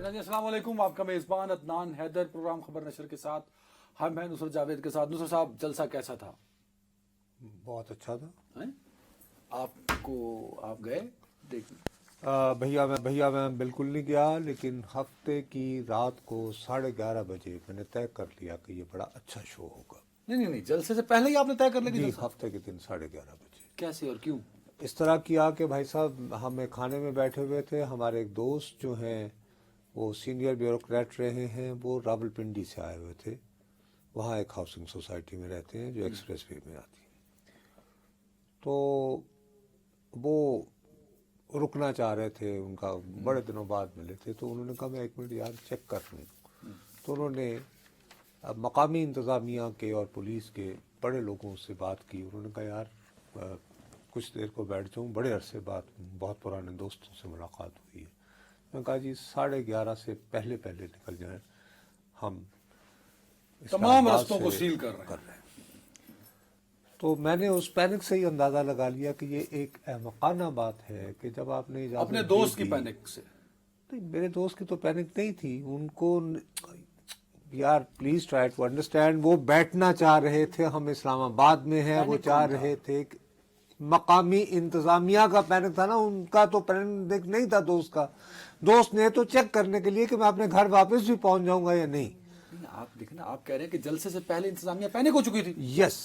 جی السلام علیکم، آپ کا میزبان عدنان حیدر پروگرام خبر نشر کے ساتھ ہم ہیں نصرت جاوید کے ساتھ۔ نصرت صاحب، جلسہ کیسا تھا؟ بہت اچھا تھا۔ آپ گئے دیکھنے؟ بھیا میں بالکل نہیں گیا، لیکن ہفتے کی رات کو 11:30 بجے میں نے طے کر لیا کہ یہ بڑا اچھا شو ہوگا۔ نہیں، جلسے سے پہلے ہی آپ نے طے کر لیا؟ جی، ہفتے کے دن 11:30 بجے۔ کیسے اور کیوں؟ اس طرح کیا کہ بھائی صاحب، ہم کھانے میں بیٹھے ہوئے تھے، ہمارے ایک دوست جو ہیں وہ سینئر بیوروکریٹ رہے ہیں، وہ راولپنڈی سے آئے ہوئے تھے، وہاں ایک ہاؤسنگ سوسائٹی میں رہتے ہیں جو ایکسپریس وے میں آتی ہے۔ تو وہ رکنا چاہ رہے تھے، ان کا بڑے دنوں بعد ملے تھے، تو انہوں نے کہا میں 1 منٹ یار چیک کر لوں۔ تو انہوں نے مقامی انتظامیہ کے اور پولیس کے بڑے لوگوں سے بات کی۔ انہوں نے کہا یار کچھ دیر کو بیٹھ جاؤں، بڑے عرصے بعد بہت پرانے دوستوں سے ملاقات ہوئی ہے۔ میں نے کہا جی 11:30 سے پہلے نکل جائیں، ہم تمام رستوں کو سیل کر رہے ہیں۔ تو میں نے اس پینک سے ہی اندازہ لگا لیا کہ یہ ایک احمقانہ بات ہے کہ جب آپ نے اپنے دوست کی پینک سے؟ نہیں، میرے دوست کی تو پینک نہیں تھی، ان کو یار پلیز ٹرائی ٹو انڈرسٹینڈ، وہ بیٹھنا چاہ رہے تھے، ہم اسلام آباد میں ہیں، وہ چاہ رہے تھے کہ مقامی انتظامیہ کا پینک تھا نا، ان کا تو پینک نہیں تھا دوست کا۔ دوست نے تو چیک کرنے کے لیے کہ میں اپنے گھر واپس بھی پہنچ جاؤں گا یا نہیں۔ آپ دیکھیں نا، آپ کہہ رہے ہیں کہ جلسے سے پہلے انتظامیہ پینک ہو چکی تھی۔ یس،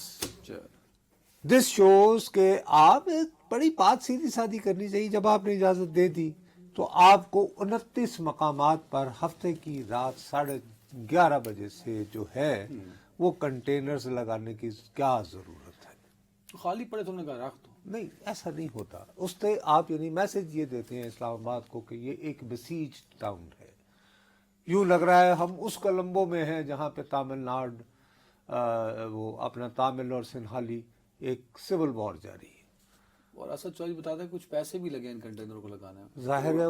دس شوز کہ آپ ایک بڑی بات سیدھی سادی کرنی چاہیے۔ جب آپ نے اجازت دے دی تو آپ کو 29 مقامات پر ہفتے کی رات 11:30 بجے سے جو ہے وہ کنٹینرز لگانے کی کیا ضرورت ہے؟ خالی پڑے تو انہوں نے کہا رکھ دو۔ نہیں، ایسا نہیں ہوتا۔ اس سے آپ یعنی میسج یہ دیتے ہیں اسلام آباد کو کہ یہ ایک بسیج ٹاؤن ہے، یوں لگ رہا ہے ہم اس کولمبو میں ہیں جہاں پہ تامل ناڈو وہ اپنا تامل اور سنہالی ایک سول وار جاری ہے۔ اور اسد چوہدری بتاتے ہیں کچھ پیسے بھی لگے ان کنٹینروں کو لگانے میں۔ ظاہر ہے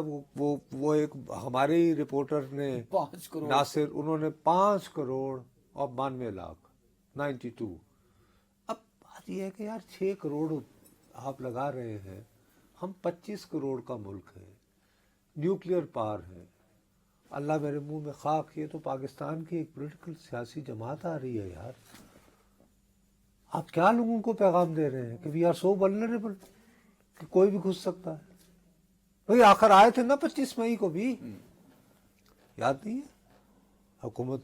وہ ایک ہمارے ہی رپورٹر نے 5 کروڑ ناصر، انہوں نے 5 کروڑ اور 92 لاکھ 92۔ اب بات یہ ہے کہ یار 6 کروڑ آپ لگا رہے ہیں، ہم 25 کروڑ کا ملک ہے، نیوکلیئر پاور ہے، اللہ میرے منہ میں خاک، یہ تو پاکستان کی ایک پولیٹیکل سیاسی جماعت آ رہی ہے یار۔ آپ کیا لوگوں کو پیغام دے رہے ہیں کہ وی آر سو ولنریبل کہ کوئی بھی گھس سکتا ہے؟ بھئی آخر آئے تھے نا 25 مئی کو بھی، یاد نہیں ہے؟ حکومت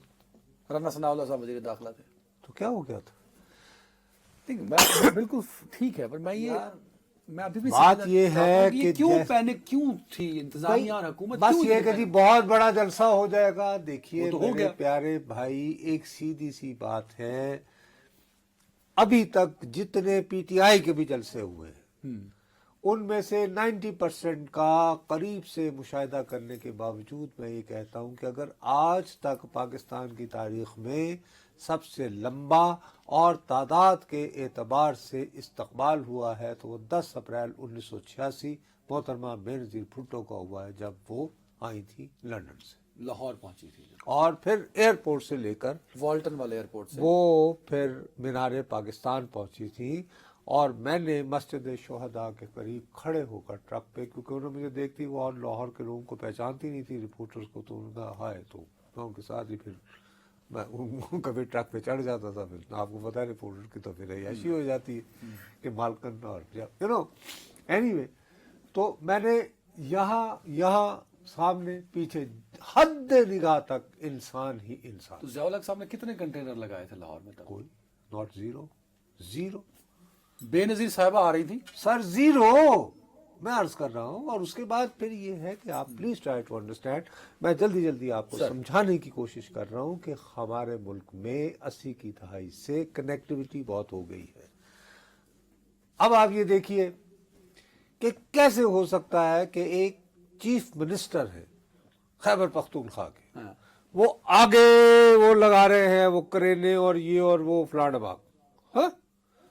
رانا ثناء اللہ صاحب وزیر داخلہ تھے، تو کیا ہو گیا تھا؟ بالکل ٹھیک ہے، پر میں ابھی بھی بات یہ ہے کہ کیوں پینک کیوں تھی انتظامیہ اور حکومت؟ بس یہ کہ جی بہت بڑا جلسہ ہو جائے گا۔ دیکھیے میرے پیارے بھائی، ایک سیدھی سی بات ہے، ابھی تک جتنے پی ٹی آئی کے بھی جلسے ہوئے ہیں ان میں سے 90% کا قریب سے مشاہدہ کرنے کے باوجود میں یہ کہتا ہوں کہ اگر آج تک پاکستان کی تاریخ میں سب سے لمبا اور تعداد کے اعتبار سے استقبال ہوا ہے تو وہ 10 اپریل 1986 محترمہ بینظیر بھٹو کا ہوا ہے، جب وہ آئی تھی لندن سے، لاہور پہنچی تھی، اور پھر ایئرپورٹ سے لے کر والٹن والے ایئرپورٹ سے وہ پھر مینار پاکستان پہنچی تھی۔ اور میں نے مسجد شہداء کے قریب کھڑے ہو کر ٹرک پہ، کیونکہ انہوں نے مجھے دیکھتی وہ اور لاہور کے لوگوں کو پہچانتی نہیں تھی، رپورٹرز کو، تو انہوں نے کہا ہائے، تو میں ان کے ساتھ ہی پھر میں کبھی ٹرک پہ چڑھ جاتا تھا۔ پھر آپ کو پتا ہے رپورٹر کی تو پھر عیاشی ہو جاتی ہے کہ مالکن اور اینی وے، تو میں نے یہاں سامنے پیچھے حد نگاہ تک انسان ہی انسان۔ تو ضیاء الحق صاحب نے کتنے کنٹینر لگائے تھے لاہور میں تب؟ کوئی ناٹ، زیرو۔ بے نظیر صاحبہ آ رہی تھی سر، زیرو میں عرض کر رہا ہوں۔ اور اس کے بعد پھر یہ ہے کہ آپ پلیز ٹرائی ٹو انڈرسٹینڈ، میں جلدی آپ کو سمجھانے کی کوشش کر رہا ہوں کہ ہمارے ملک میں 80 کی دہائی سے کنیکٹیوٹی بہت ہو گئی ہے۔ اب آپ یہ دیکھیے کہ کیسے ہو سکتا ہے کہ ایک چیف منسٹر ہے خیبر پختونخوا کے، وہ آگے وہ لگا رہے ہیں وہ کرینے اور یہ اور وہ فلانا باغ، ہاں،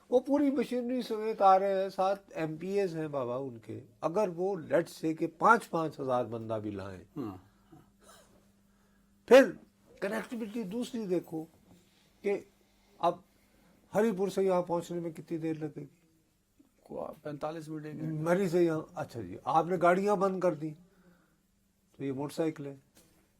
وہ پوری مشینری سمیت آ رہے ہیں، 7 ایم پی ایز ہیں بابا ان کے، اگر وہ لیٹ سے کہ 5-5 ہزار بندہ بھی لائیں، پھر کنیکٹیوٹی دوسری دیکھو کہ اب ہری پور سے یہاں پہنچنے میں کتنی دیر لگے گی؟ 45 منٹ۔ مری سے یہاں، اچھا جی آپ نے گاڑیاں بند کر دی تو یہ موٹر سائیکل ہے،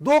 2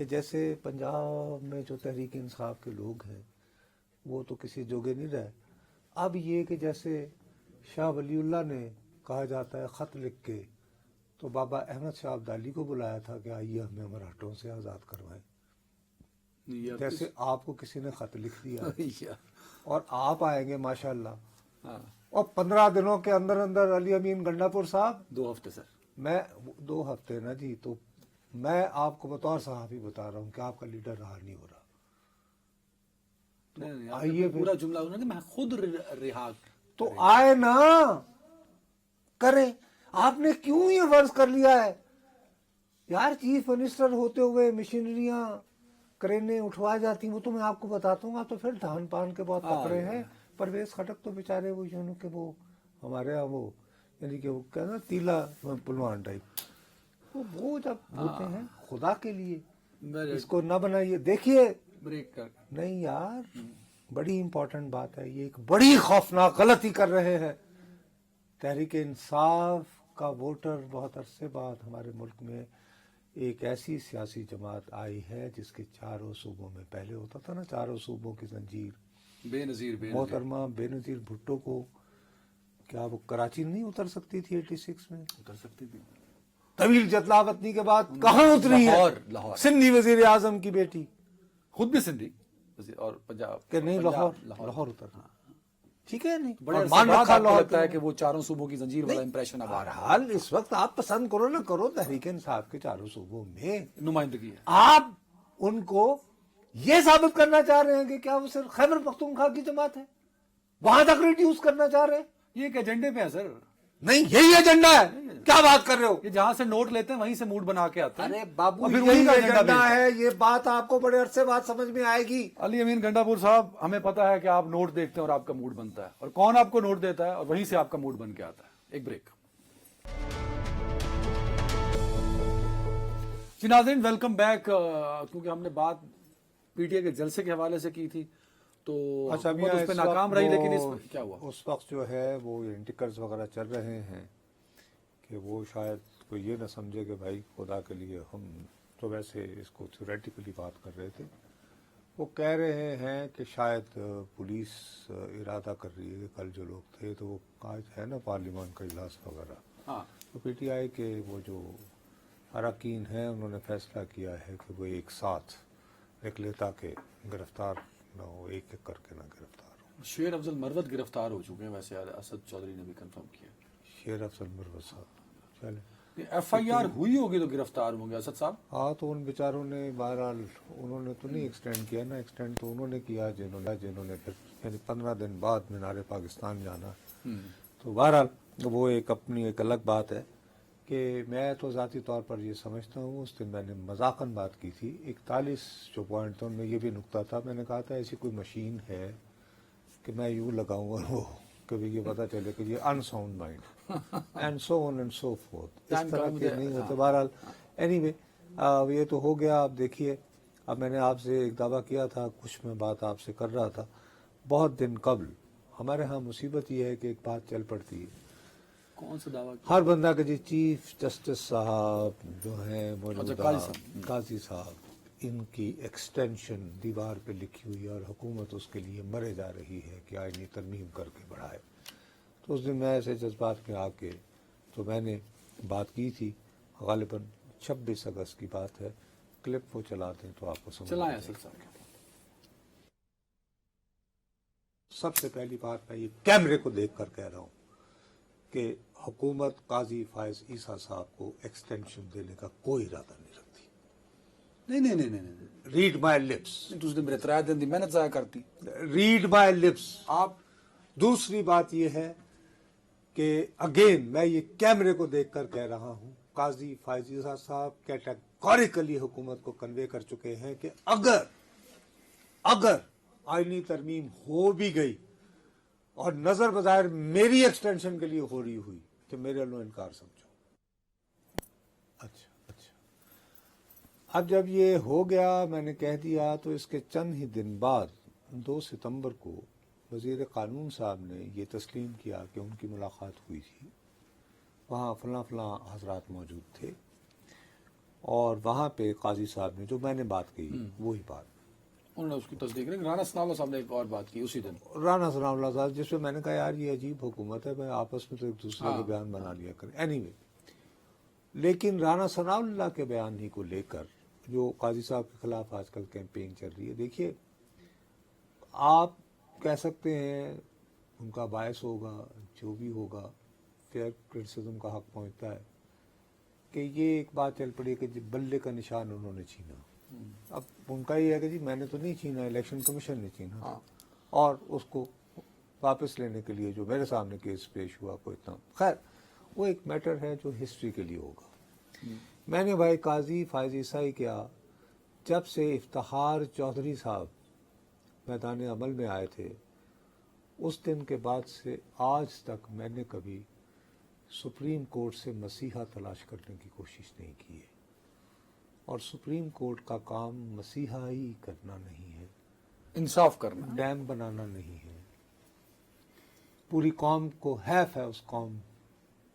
کہ جیسے پنجاب میں جو تحریک انصاف کے لوگ ہیں وہ تو کسی جوگے نہیں رہے. اب یہ کہ جیسے شاہ ولی اللہ نے کہا جاتا ہے خط لکھ کے تو بابا احمد شاہ ابدالی کو بلایا تھا کہ آئیے ہمیں مرہٹوں سے آزاد کروائیں. جیسے آپ کو کسی نے خط لکھ دیا اور آپ آئیں گے ماشاءاللہ اور 15 دنوں کے اندر اندر علی امین گنڈا پور صاحب 2 ہفتے سر. میں 2 ہفتے نا جی, تو میں آپ کو بطور صحافی بتا رہا ہوں کہ آپ کا لیڈر رہا نہیں ہو رہا. آئیے پورا جملہ انہوں نے میں خود رہا تو آئے نا کریں. آپ نے کیوں یہ فرض کر لیا ہے یار چیف منسٹر ہوتے ہوئے مشینریاں کرینے اٹھوائی جاتی ہیں, وہ تو میں آپ کو بتاتا ہوں. آپ تو پھر دھان پان کے بہت پکڑے ہیں. پرویز خٹک تو بیچارے وہ یوں کہ وہ ہمارے یہاں وہ یعنی کہ وہ کہنا تیلا پلوان ٹائپ, وہ جب ہوتے ہیں خدا کے لیے اس کو نہ بنائیے. دیکھیے بریک کر نہیں یار, بڑی امپورٹنٹ بات ہے, یہ ایک بڑی خوفناک غلطی کر رہے ہیں. تحریک انصاف کا ووٹر بہت عرصے بعد ہمارے ملک میں ایک ایسی سیاسی جماعت آئی ہے جس کے چاروں صوبوں میں, پہلے ہوتا تھا نا چاروں صوبوں کی زنجیر, بے نظیر محترمہ بے نظیر بھٹو کو کیا وہ کراچی نہیں اتر سکتی تھی 86 میں؟ اتر سکتی تھی. طویل جدلاوطنی کے بعد کہاں اتری ہے؟ لاہور. سندھی وزیر اعظم کی بیٹی خود بھی سندھی اور پنجاب کہ نہیں لاہور اتر. ٹھیک ہے نہیں بڑے مان رکھا لاہور لگتا ہے کہ وہ چاروں صوبوں کی زنجیر والا امپریشن اب آ رہا حال اس وقت آپ پسند کرو نہ کرو تحریک انصاف کے چاروں صوبوں میں ہے. نمائندگی ہے. آپ ان کو یہ ثابت کرنا چاہ رہے ہیں کہ کیا وہ صرف خیبر پختونخوا کی جماعت ہے, وہاں تک ریڈیوس کرنا چاہ رہے ہیں. یہ ایک ایجنڈے پہ ہے سر. نہیں یہی ایجنڈا ہے, کیا بات کر رہے ہو؟ یہ جہاں سے نوٹ لیتے ہیں وہیں سے موڈ بنا کے آتے ہیں. ارے بابو اور پھر یہی وہی کا ایجنڈا ہے, یہ بات آپ کو بڑے عرصے بعد سمجھ میں آئے گی. علی امین گنڈا پور صاحب, ہمیں پتا ہے کہ آپ نوٹ دیکھتے ہیں اور آپ کا موڈ بنتا ہے, اور کون آپ کو نوٹ دیتا ہے اور وہیں سے آپ کا موڈ بن کے آتا ہے. ایک بریک. جی ناظرین, ویلکم بیک. کیونکہ ہم نے بات پی ٹی اے کے جلسے کے حوالے سے کی تھی تو حکومت اس پہ ناکام رہی, لیکن اس پہ کیا ہوا؟ اس وقت جو ہے وہ انٹیکرز وغیرہ چل رہے ہیں کہ وہ شاید کوئی یہ نہ سمجھے کہ بھائی خدا کے لیے ہم تو ویسے اس کو تھیوریٹیکلی بات کر رہے تھے. وہ کہہ رہے ہیں کہ شاید پولیس ارادہ کر رہی ہے کہ کل جو لوگ تھے تو وہ آج ہے نا پارلیمان کا اجلاس وغیرہ, تو پی ٹی آئی کے وہ جو اراکین ہیں انہوں نے فیصلہ کیا ہے کہ وہ ایک ساتھ نکلے تاکہ گرفتار نہ ہو, ایک ایک کر کے نہ گرفتار ہو. شیر افضل مروت گرفتار ہو چکے ہیں ویسے, اسد چودھری نے بھی کنفرم کیا. شیر افضل مروت صاحب چلے ایف آئی آر ہوئی ہوگی تو گرفتار ہوں گے اسد صاحب. ہاں تو ان بیچاروں نے بہرحال انہوں نے تو نہیں ایکسٹینڈ کیا نا, ایکسٹینڈ تو انہوں نے کیا جنہوں نے پھر یعنی 15 دن بعد مینار پاکستان جانا. تو بہرحال وہ ایک اپنی ایک الگ بات ہے کہ میں تو ذاتی طور پر یہ سمجھتا ہوں, اس دن میں نے مذاقاً بات کی تھی, 41 جو پوائنٹ تھا ان میں یہ بھی نکتہ تھا, میں نے کہا تھا ایسی کوئی مشین ہے کہ میں یوں لگاؤں اور وہ کبھی یہ پتہ چلے کہ یہ in sound mind and so on and so forth, اس طرح کے نہیں ہوتے. بہرحال اینی وے یہ تو ہو گیا. آپ دیکھیے, اب میں نے آپ سے ایک دعویٰ کیا تھا, کچھ میں بات آپ سے کر رہا تھا بہت دن قبل. ہمارے ہاں مصیبت یہ ہے کہ ایک بات چل پڑتی ہے, کون سا دعویٰ؟ ہر بندہ کہ جی چیف جسٹس صاحب جو ہیں موجودہ قاضی صاحب, ان کی ایکسٹینشن دیوار پہ لکھی ہوئی ہے اور حکومت اس کے لیے مرے جا رہی ہے کہ آئینی ترمیم کر کے بڑھائے. تو اس دن میں ایسے جذبات میں آ کے تو میں نے بات کی تھی, غالباً 26 اگست کی بات ہے, کلپ وہ چلاتے ہیں تو آپ کو سمجھ چلائیں اسد صاحب. سب سے پہلی بات میں یہ کیمرے کو دیکھ کر کہہ رہا ہوں کہ حکومت قاضی فائز عیسیٰ صاحب کو ایکسٹینشن دینے کا کوئی ارادہ نہیں رکھتی. نہیں ریڈ مائی لپس. تس دن میرے 3 دن دی محنت ضائع کرتی. ریڈ مائی لپس. آپ دوسری بات یہ ہے کہ اگین میں یہ کیمرے کو دیکھ کر کہہ رہا ہوں, قاضی فائز عیسیٰ صاحب کیٹیگوریکلی حکومت کو کنوے کر چکے ہیں کہ اگر آئینی ترمیم ہو بھی گئی اور نظر بظاہر میری ایکسٹینشن کے لیے ہو رہی ہوئی تو میرے لو انکار سمجھو. اچھا اب جب یہ ہو گیا میں نے کہہ دیا, تو اس کے چند ہی دن بعد 2 ستمبر کو وزیر قانون صاحب نے یہ تسلیم کیا کہ ان کی ملاقات ہوئی تھی, وہاں فلاں حضرات موجود تھے, اور وہاں پہ قاضی صاحب نے جو میں نے بات کی وہی بات انہوں نے اس کی تصدیق نہیں. رانا ثناء اللہ صاحب نے ایک اور بات کی اسی دن. رانا ثناء اللہ صاحب، جس میں نے کہا یار یہ عجیب حکومت ہے، میں آپس میں تو ایک دوسرے کے بیان بنا لیا کریں. اینی لیکن رانا ثناء اللہ کے بیان ہی کو لے کر جو قاضی صاحب کے خلاف آج کل کیمپین چل رہی ہے، دیکھیے آپ کہہ سکتے ہیں ان کا باعث ہوگا، جو بھی ہوگا فیئر کرٹیسزم کا حق پہنچتا ہے کہ یہ ایک بات چل پڑی کہ بلے کا نشان انہوں نے چھینا. اب ان کا یہ ہے کہ جی میں نے تو نہیں چھینا، الیکشن کمیشن نے چھینا، اور اس کو واپس لینے کے لیے جو میرے سامنے کیس پیش ہوا کوئی اتنا، خیر وہ ایک میٹر ہے جو ہسٹری کے لیے ہوگا. میں نے بھائی قاضی فائز عیسائی کیا جب سے افتخار چودھری صاحب میدان عمل میں آئے تھے اس دن کے بعد سے آج تک میں نے کبھی سپریم کورٹ سے مسیحا تلاش کرنے کی کوشش نہیں کی ہے. اور سپریم کورٹ کا کام مسیحا ہی کرنا نہیں ہے، انصاف کرنا. ڈیم بنانا نہیں ہے. پوری قوم کو حیف ہے، اس قوم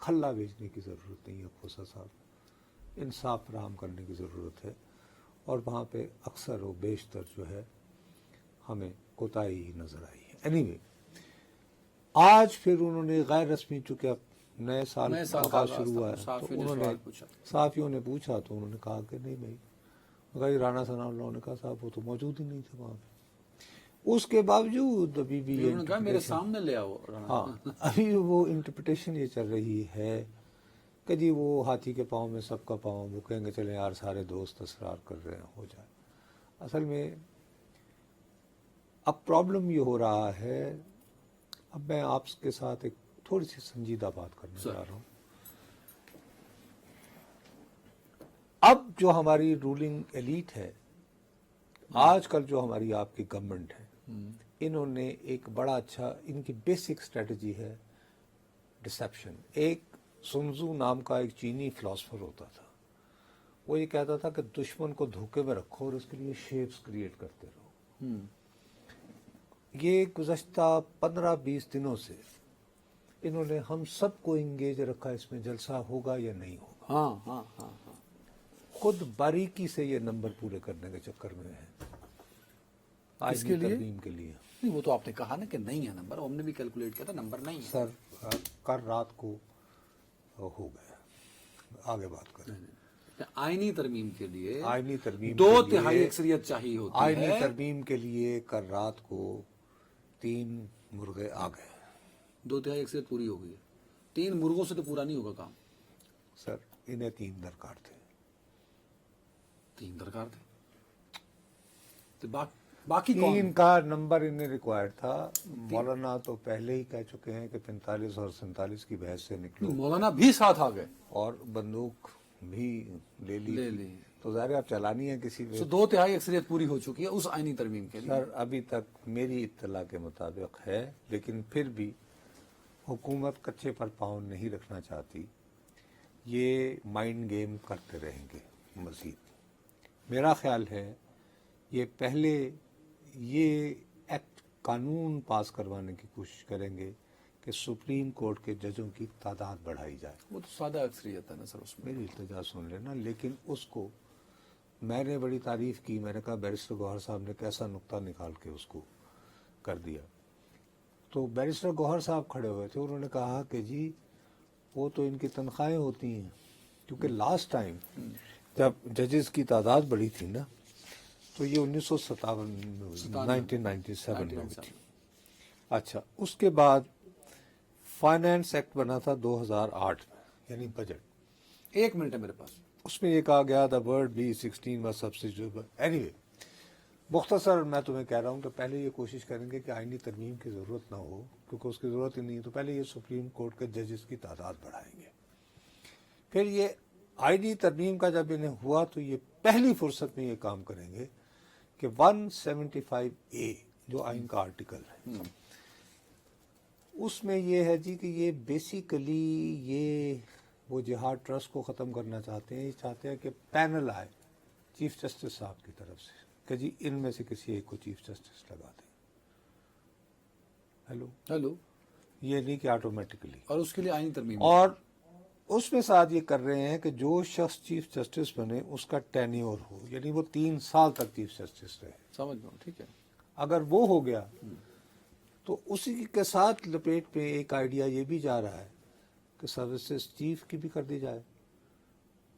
کھلا بیچنے کی ضرورت نہیں ہے. کھوسا صاحب انصاف فراہم کرنے کی ضرورت ہے، اور وہاں پہ اکثر و بیشتر جو ہے ہمیں کوتاہی ہی نظر آئی ہے. اینی آج پھر انہوں نے غیر رسمی، چونکہ نئے سال آغاز شروع ہوا ہے تو انہوں نے صحافیوں نے پوچھا تو انہوں نے کہا کہ نہیں بھائی، مگر رانا ثناء اللہ نے کہا صاحب وہ تو موجود ہی نہیں تھے وہاں پہ. اس کے باوجود ابھی بھی میرے سامنے لے آؤ. ہاں ابھی وہ انٹرپریٹیشن یہ چل رہی ہے کہ جی وہ ہاتھی کے پاؤں میں سب کا پاؤں، وہ کہیں گے چلیں یار سارے دوست اسرار کر رہے ہیں ہو جائے. اصل میں اب پرابلم یہ ہو رہا ہے، اب میں آپ کے ساتھ ایک تھوڑی سی سنجیدہ بات کرنا چاہ رہا ہوں. اب جو ہماری رولنگ ایلیٹ ہے، آج کل جو ہماری آپ کی گورنمنٹ ہے، انہوں نے ایک بڑا اچھا، ان کی بیسک اسٹریٹجی ہے ڈسیپشن. ایک سنزو نام کا ایک چینی فلاسفر ہوتا تھا، وہ یہ کہتا تھا کہ دشمن کو دھوکے میں رکھو اور اس کے لیے شیپس کریٹ کرتے رہو. یہ گزشتہ 15-20 دنوں سے انہوں نے ہم سب کو انگیج رکھا، اس میں جلسہ ہوگا یا نہیں ہوگا. ہاں ہاں ہاں ہاں خود باریکی سے یہ نمبر پورے کرنے کے چکر میں ہے. کس کے لیے؟ ترمیم کے لیے. نہیں، وہ تو آپ نے کہا نا کہ نہیں ہے نمبر، ہم نے بھی کیلکولیٹ کیا تھا، نمبر نہیں ہے. سر کل رات کو ہو گیا. آگے بات کریں. آئینی ترمیم کے لیے آئینی ترمیم 2/3 اکثریت چاہیے ہوتی ہے. آئینی ترمیم کے لیے کل رات کو 3 مرغے آ گئے. 2/3 اکثریت پوری ہو گئی ہے. 3 مرغوں سے تو پورا نہیں ہوگا کام. سر انہیں 3 درکار تھے. 3 درکار تھے تو باقی کون؟ 3 کا نمبر انہیں ریکوائرڈ تھا. مولانا تو پہلے ہی کہہ چکے ہیں کہ 45 اور 47 کی بحث سے نکلو، مولانا بھی ساتھ آ گئے اور بندوق بھی لے لی. تو ظاہر آپ چلانی ہے کسی پہ. 2/3 اکثریت پوری ہو چکی ہے اس آئینی ترمیم کے لیے. سر ابھی تک میری اطلاع کے مطابق ہے، لیکن پھر بھی حکومت کچے پر پاؤں نہیں رکھنا چاہتی. یہ مائنڈ گیم کرتے رہیں گے مزید. میرا خیال ہے یہ پہلے یہ ایکٹ قانون پاس کروانے کی کوشش کریں گے کہ سپریم کورٹ کے ججوں کی تعداد بڑھائی جائے. وہ تو سادہ اکثریت ہے نا سر اس میں. میری التجا سن لینا. لیکن اس کو میں نے بڑی تعریف کی. میں نے کہا بیرسٹر گوہر صاحب نے کیسا نقطہ نکال کے اس کو کر دیا. تو بیرسٹر گوہر صاحب کھڑے ہوئے تھے، انہوں نے کہا کہ جی وہ تو ان کی تنخواہیں ہوتی ہیں، کیونکہ لاسٹ ٹائم جب ججز کی تعداد بڑھی تھی نا تو یہ 1997 میں ہوئی، 1997 میں ہوئی تھی. اچھا اس کے بعد فائنانس ایکٹ بنا تھا 2008 میں، یعنی بجٹ. 1 منٹ ہے میرے پاس. اس میں یہ کہا گیا the word B16 was substitute. Any way مختصر میں تمہیں کہہ رہا ہوں کہ پہلے یہ کوشش کریں گے کہ آئینی ترمیم کی ضرورت نہ ہو، کیونکہ اس کی ضرورت ہی نہیں ہے. تو پہلے یہ سپریم کورٹ کے ججز کی تعداد بڑھائیں گے. پھر یہ آئینی ترمیم کا جب انہیں ہوا تو یہ پہلی فرصت میں یہ کام کریں گے کہ 175A جو آئین کا آرٹیکل ہے اس میں یہ ہے جی کہ یہ بیسیکلی یہ وہ جہاد ٹرسٹ کو ختم کرنا چاہتے ہیں. یہ چاہتے ہیں کہ پینل آئے چیف جسٹس صاحب کی طرف سے کہ جی ان میں سے کسی ایک کو چیف جسٹس لگا دیں. Hello hello. یہ نہیں کہ آٹومیٹکلی. اور اس کے لیے آئینی ترمیم. اور اس میں ساتھ یہ کر رہے ہیں کہ جو شخص چیف جسٹس بنے اس کا ٹینیور ہو، یعنی وہ 3 سال تک چیف جسٹس رہے. سمجھ گیا، ٹھیک ہے. اگر وہ ہو گیا تو اسی کے ساتھ لپیٹ پہ ایک آئیڈیا یہ بھی جا رہا ہے کہ سروسز چیف کی بھی کر دی جائے،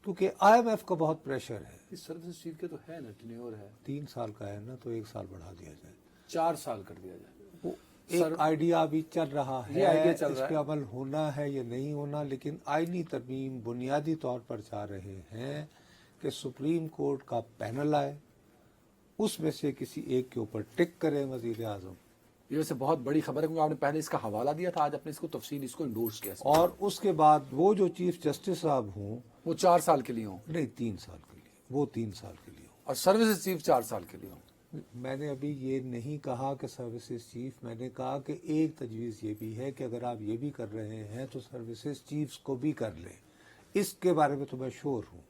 کیونکہ آئی ایم ایف کا بہت پریشر ہے. اس سروس چیف کے تو ہے نا، ٹینیور ہے 3 سال کا ہے نا، تو 1 سال بڑھا دیا جائے. 4 سال کر دیا جائے. وہ ایک آئیڈیا ابھی چل رہا ہے، یہ آئیڈیا چل اس رہا پہ ہے. عمل ہونا ہے یا نہیں ہونا، لیکن آئینی ترمیم بنیادی طور پر چاہ رہے ہیں کہ سپریم کورٹ کا پینل آئے، اس میں سے کسی ایک کے اوپر ٹک کرے وزیر اعظم، یہ ویسے بہت بڑی خبر ہے، کیونکہ آپ نے پہلے اس کا حوالہ دیا تھا، آج آپ نے اس کو تفصیل اس کو انڈورس کیا. اور اس کے بعد وہ جو چیف جسٹس صاحب ہوں، وہ 4 سال کے لیے ہوں نہیں 3 سال کے لیے، وہ 3 سال کے لیے ہوں. اور سروسز چیف 4 سال کے لیے ہوں. میں نے ابھی یہ نہیں کہا کہ سروسز چیف، میں نے کہا کہ ایک تجویز یہ بھی ہے کہ اگر آپ یہ بھی کر رہے ہیں تو سروسز چیفز کو بھی کر لیں. اس کے بارے میں تو میں شور ہوں.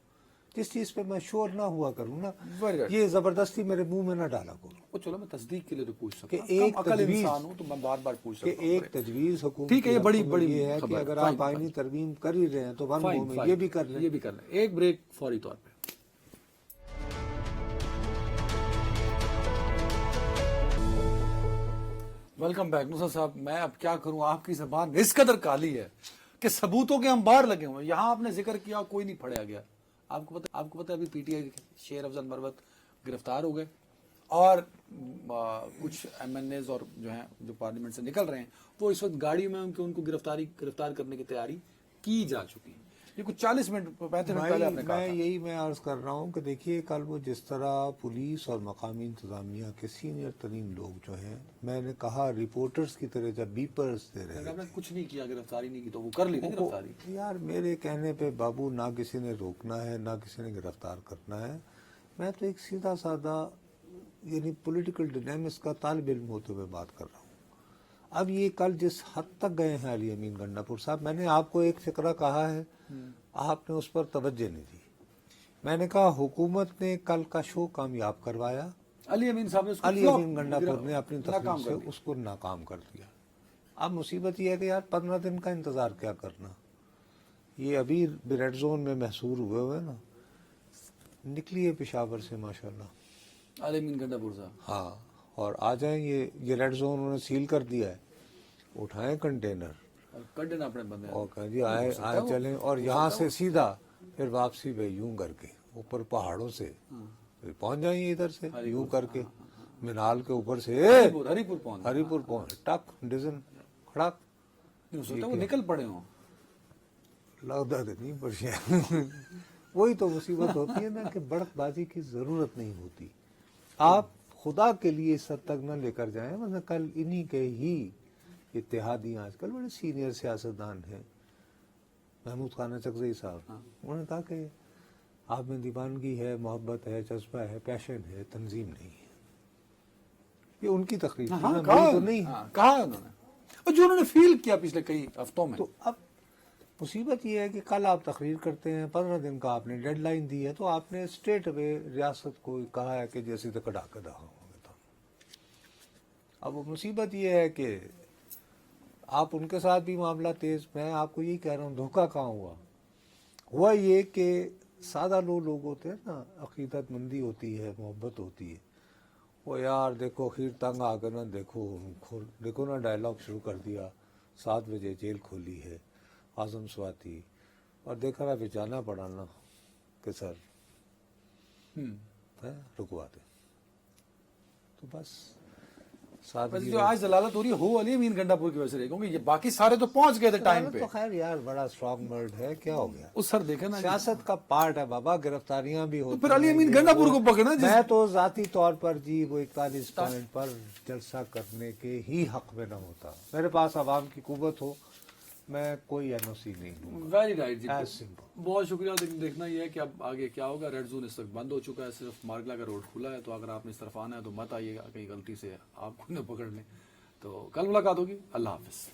جس چیز پہ میں شور نہ ہوا کروں نا، Very good. یہ زبردستی میرے منہ میں نہ ڈالا کروں. وہ چلو میں تصدیق کے لیے تو پوچھ سکتا کہ ہوں، ایک کم عقل تجویز- انسان ہوں تو میں بار بار پوچھ کہ سکتا ہوں. ایک تجویز حکومت ٹھیک ہے، یہ بڑی یہ ہے کہ خبر ہے. اگر Fine, آپ آئینی fine. ترمیم کر ہی رہے ہیں تو ون Fine, گو میں fine. یہ بھی کر لیں. یہ بھی کر لیں. ایک بریک فوری طور پہ. Welcome back. نصرت صاحب، میں اب کیا کروں، آپ کی زبان اس قدر کالی ہے کہ ثبوتوں کے انبار لگے ہوئے ہیں. یہاں آپ نے ذکر کیا، کوئی نہیں پڑھیا گیا. آپ کو پتہ ابھی پی ٹی آئی شیر افضل مروت گرفتار ہو گئے، اور کچھ ایم این ایز اور جو ہیں جو پارلیمنٹ سے نکل رہے ہیں، وہ اس وقت گاڑی میں ان کو گرفتار کرنے کی تیاری کی جا چکی ہے. یہ کچھ 40 منٹ 35 منٹ پہلے آپ نے کہا تھا. میں عرض کر رہا ہوں کہ دیکھیے کل وہ جس طرح پولیس اور مقامی انتظامیہ کے سینئر ترین لوگ جو ہیں، میں نے کہا رپورٹرز کی طرح جب بیپرز دے رہے آپ نے کچھ نہیں کیا، گرفتاری نہیں کی تو وہ کر لی تھی گرفتاری. یار میرے کہنے پہ بابو نہ کسی نے روکنا ہے نہ کسی نے گرفتار کرنا ہے. میں تو ایک سیدھا سادہ یعنی پولیٹیکل ڈائنامکس کا طالب علم ہوتے ہوئے بات کر رہا ہوں. اب یہ کل جس حد تک گئے ہیں علی امین گنڈا پور صاحب، میں نے آپ کو ایک فقرہ کہا ہے، آپ نے اس پر توجہ نہیں دی. میں نے کہا حکومت نے کل کا شو کامیاب کروایا، علی امین صاحب نے اس کو علی امین گنڈا پور نے اپنی ناکام تقریر کر سے دیا. اس کو ناکام کر دیا. اب مصیبت یہ ہے کہ یار 15 دن کا انتظار کیا کرنا. یہ ابھی ریڈ زون میں محصور ہوئے نا، نکلیے پشاور سے ماشاءاللہ. علی امین گنڈا پور صاحب ہاں، اور آ جائیں. یہ ریڈ زون انہوں نے سیل کر دیا ہے. اٹھائیں کنٹینر اور کڈن اپنے بندے اور کہیں جی آئے چلیں، اور یہاں سے سیدھا پھر واپسی پہ یوں کر کے اوپر پہاڑوں سے پھر پہنچ جائیں ادھر سے یوں کر کے مینال کے اوپر سے ہری پور پہنچ ہری پور پہنچ ٹک ڈزن کھڑک. نہیں ہو سکتا وہ نکل پڑے ہوں. لگتا تو نہیں پڑھیا. وہی تو مصیبت ہوتی ہے نا کہ بڑک بازی کی ضرورت نہیں ہوتی. آپ خدا کے لیے اس حد تک نہ لے کر جائیں. ورنہ کل انہی کے ہی اتحادی آج کل بڑے سینئر سیاستدان ہیں، محمود خانہ چکزئی صاحب، انہوں نے کہا کہ آپ میں دیوانگی ہے، محبت ہے، جذبہ ہے، پیشن ہے، تنظیم نہیں ہے. یہ ان کی تقریر تھی نا، میری تو نہیں ہے. کہا انہوں نے، اور جو انہوں نے فیل کیا پچھلے کئی ہفتوں میں. تو اب مصیبت یہ ہے کہ کل آپ تقریر کرتے ہیں، 15 دن کا آپ نے ڈیڈ لائن دی ہے، تو آپ نے اسٹریٹ اوے ریاست کو کہا ہے کہ جیسے تو کڑا کدا ہوں گے. تو اب وہ مصیبت یہ ہے کہ آپ ان کے ساتھ بھی معاملہ تیز. میں آپ کو یہی کہہ رہا ہوں دھوکہ کہاں ہوا یہ کہ سادہ لوگ ہوتے ہیں نا، عقیدت مندی ہوتی ہے، محبت ہوتی ہے. وہ یار دیکھو خیر تنگ آ کر نا، دیکھو نا ڈائلاگ شروع کر دیا، 7 بجے جیل کھولی ہے اعظم سواتی، اور دیکھا نا پھر جانا پڑا نا کہ سر رکوا دیں. تو بس جو آج دلالت ہو رہی ہو علی امین گنڈا پور کی وجہ سے رہی، کیونکہ یہ باقی سارے تو پہنچ گئے تھے ٹائم پہ. تو خیر یار بڑا اسٹرانگ ورڈ ہے، کیا ہو گیا. اس سر دیکھے نا سیاست کا پارٹ ہے بابا، گرفتاریاں بھی ہوتی پھر علی امین گنڈا پور کو پکڑنا. میں تو ذاتی طور پر جی وہ 41 پوائنٹ پر جلسہ کرنے کے ہی حق میں نہ ہوتا. میرے پاس عوام کی قوت ہو، میں کوئی این او سی نہیں لوں. ویری رائٹ جی، ایز سمپل. بہت شکریہ. لیکن دیکھنا یہ ہے کہ اب آگے کیا ہوگا. ریڈ زون اس وقت بند ہو چکا ہے، صرف مارگلا کا روڈ کھلا ہے. تو اگر آپ نے اس طرف آنا ہے تو مت آئیے گا کہیں غلطی سے آپ کو نہ پکڑ لیں. تو کل ملاقات ہوگی. اللہ حافظ.